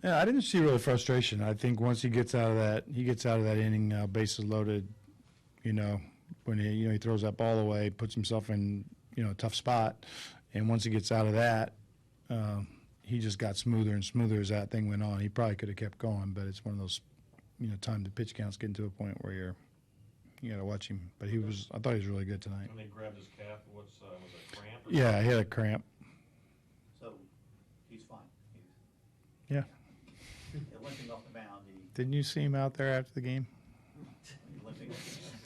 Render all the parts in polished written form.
Yeah, I didn't see really frustration. I think once he gets out of that inning, bases loaded, when he throws that ball away, puts himself in, a tough spot. And once he gets out of that, he just got smoother and smoother as that thing went on. He probably could have kept going, but it's one of those, time the pitch count's getting to a point where you got to watch him. But I thought he was really good tonight. When they grabbed his calf, was it a cramp? Yeah, he had a cramp. So he's fine. Yeah. Limping off the mound. Didn't you see him out there after the game? Limping.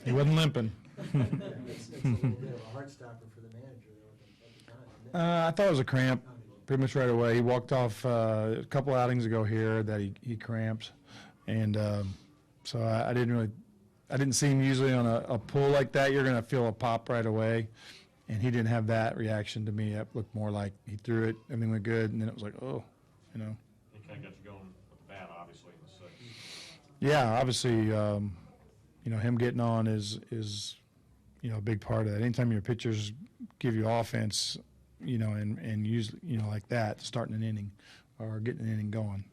He wasn't limping. It's a little bit of a heart stopper for the manager at the time, isn't it? I thought it was a cramp pretty much right away. He walked off a couple outings ago here that he cramped. And so I didn't see him usually on a pull like that. You're going to feel a pop right away. And he didn't have that reaction to me. It looked more like he threw it, everything went good, and then it was like, oh. He kind of got you going with the bat, obviously, in the sixth. Yeah, obviously, him getting on is a big part of that. Anytime your pitchers give you offense, and usually, like that, starting an inning or getting an inning going.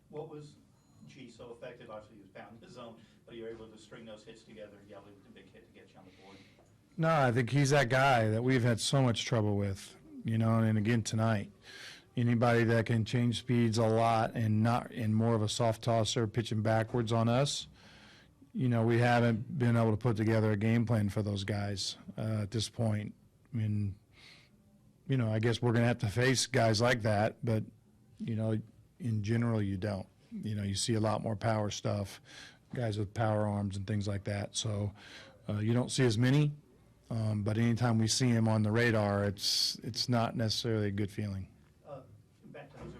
What was G so effective? Obviously, he was pounding his zone, but you were able to string those hits together and Yelly with the big hit to get you on the board. No, I think he's that guy that we've had so much trouble with, and again tonight. Anybody that can change speeds a lot and not in more of a soft tosser pitching backwards on us, we haven't been able to put together a game plan for those guys at this point. I mean, I guess we're going to have to face guys like that, but, in general you don't. You see a lot more power stuff, guys with power arms and things like that. So you don't see as many, but anytime we see him on the radar, it's not necessarily a good feeling. Back to Jose,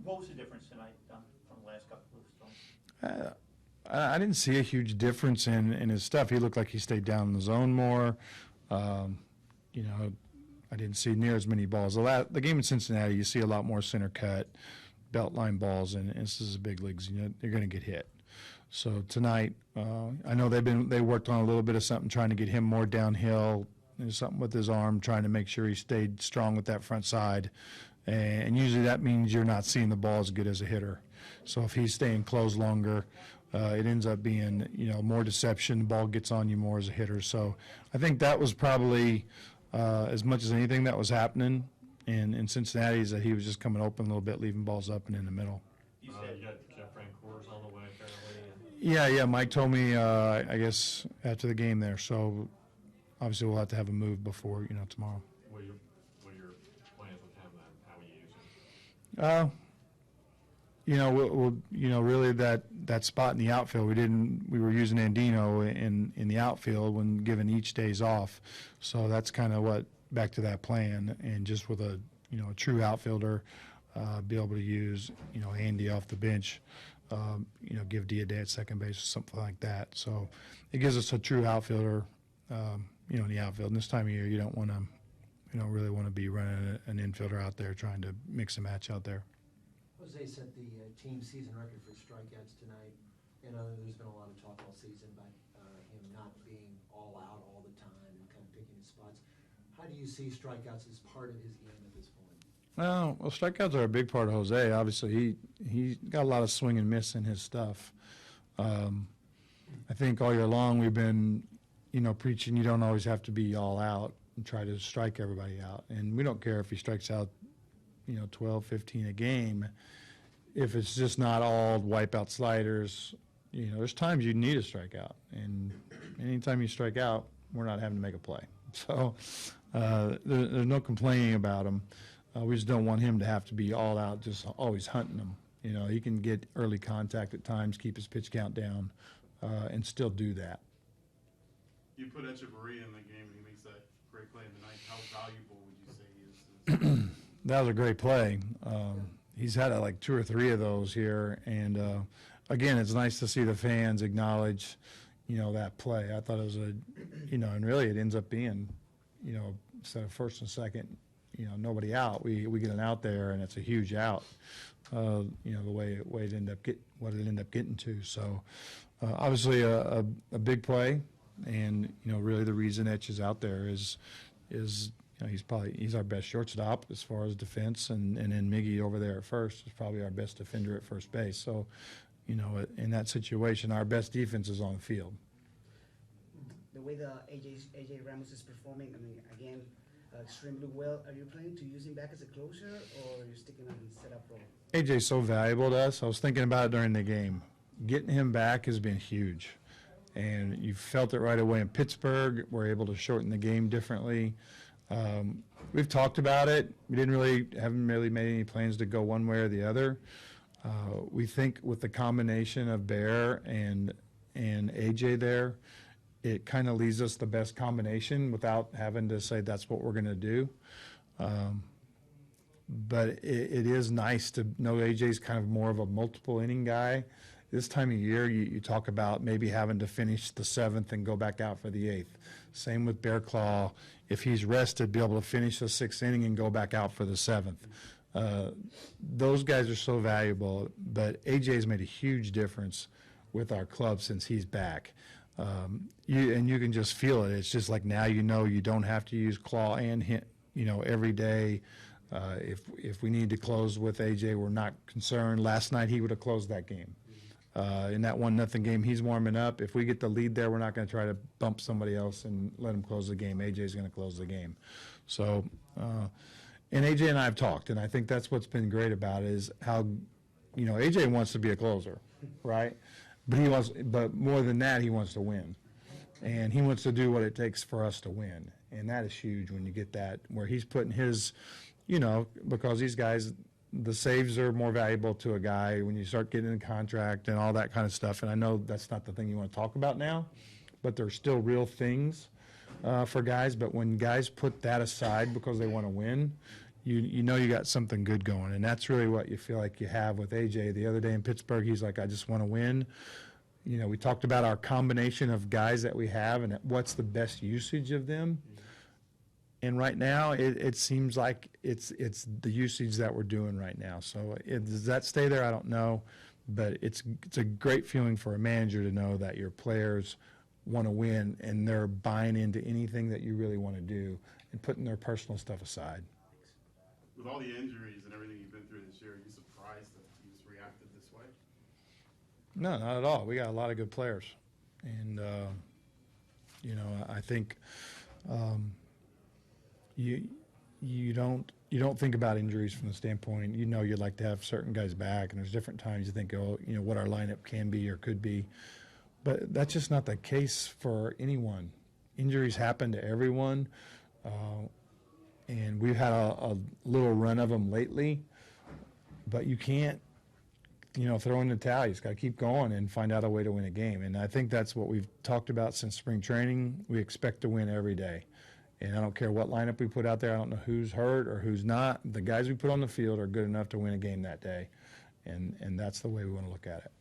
what was the difference tonight from the last couple of storms? I didn't see a huge difference in his stuff. He looked like he stayed down in the zone more. I didn't see near as many balls. The game in Cincinnati, you see a lot more center cut, belt line balls, and this is the big leagues. They're going to get hit. So tonight, I know they worked on a little bit of something trying to get him more downhill. There's something with his arm, trying to make sure he stayed strong with that front side. And usually that means you're not seeing the ball as good as a hitter. So if he's staying closed longer, it ends up being, more deception. The ball gets on you more as a hitter. So I think that was probably as much as anything that was happening in Cincinnati is that he was just coming open a little bit, leaving balls up and in the middle. You got Jeff Francoeurs on the way, apparently. Yeah. Mike told me, I guess, after the game there. So obviously we'll have to have a move before, tomorrow. What are your plans with him then? How will you use him? Really that spot in the outfield, we were using Andino in the outfield when given each days off. So that's kind of back to that plan, and just with a true outfielder, be able to use, Andy off the bench, give Diaz at second base or something like that. So it gives us a true outfielder, in the outfield. And this time of year, you don't really want to be running an infielder out there trying to mix and match out there. Jose set the team season record for strikeouts tonight. There's been a lot of talk all season about him not being all out all the time and kind of picking his spots. How do you see strikeouts as part of his game at this point? Well, strikeouts are a big part of Jose. Obviously, he got a lot of swing and miss in his stuff. I think all year long we've been, preaching you don't always have to be all out and try to strike everybody out. And we don't care if he strikes out 12, 15 a game. If it's just not all wipeout sliders, there's times you need a strikeout. And anytime you strike out, we're not having to make a play. So there's no complaining about him. We just don't want him to have to be all out, just always hunting them. He can get early contact at times, keep his pitch count down, and still do that. You put Echeverria in the game, and he makes that great play in the ninth. How valuable would you say he is? That was a great play. He's had like 2 or 3 of those here, and again, it's nice to see the fans acknowledge, that play. I thought it was and really it ends up being, instead of first and second, nobody out. We get an out there, and it's a huge out. The way it ended up getting to. So obviously a big play, and really the reason Etch is out there is he's our best shortstop as far as defense, and then Miggy over there at first is probably our best defender at first base. So, in that situation, our best defense is on the field. The way the AJ Ramos is performing, I mean, again, extremely well. Are you planning to use him back as a closer, or are you sticking on the setup role? AJ's so valuable to us. I was thinking about it during the game. Getting him back has been huge. And you felt it right away in Pittsburgh. We're able to shorten the game differently. We've talked about it. We haven't really made any plans to go one way or the other. We think with the combination of Bear and AJ there, it kind of leaves us the best combination without having to say that's what we're going to do. But it is nice to know AJ's kind of more of a multiple inning guy. This time of year, you talk about maybe having to finish the 7th and go back out for the 8th. Same with Bear Claw. If he's rested, be able to finish the 6th inning and go back out for the 7th. Those guys are so valuable, but AJ's made a huge difference with our club since he's back. You can just feel it. It's just like now you don't have to use claw and hit, every day. If we need to close with AJ, we're not concerned. Last night he would have closed that game. In that 1-0 game, he's warming up. If we get the lead there, we're not going to try to bump somebody else and let him close the game. AJ's going to close the game. So, and AJ and I have talked, and I think that's what's been great about it is how, AJ wants to be a closer, right? But more than that, he wants to win. And he wants to do what it takes for us to win. And that is huge when you get that, where he's putting his, because these guys, the saves are more valuable to a guy when you start getting in contract and all that kind of stuff. And I know that's not the thing you want to talk about now, but there's still real things for guys. But when guys put that aside because they want to win, you got something good going. And that's really what you feel like you have with AJ. The other day in Pittsburgh, he's like, I just want to win. We talked about our combination of guys that we have and what's the best usage of them. And right now, it seems like it's the usage that we're doing right now. So does that stay there? I don't know. But it's a great feeling for a manager to know that your players want to win and they're buying into anything that you really want to do and putting their personal stuff aside. With all the injuries and everything you've been through this year, are you surprised that he's reacted this way? No, not at all. We got a lot of good players. And, I think you don't think about injuries from the standpoint, you'd like to have certain guys back, and there's different times you think, what our lineup can be or could be. But that's just not the case for anyone. Injuries happen to everyone. And we've had a little run of them lately, but you can't, throw in the towel. You just got to keep going and find out a way to win a game. And I think that's what we've talked about since spring training. We expect to win every day. And I don't care what lineup we put out there. I don't know who's hurt or who's not. The guys we put on the field are good enough to win a game that day. And that's the way we want to look at it.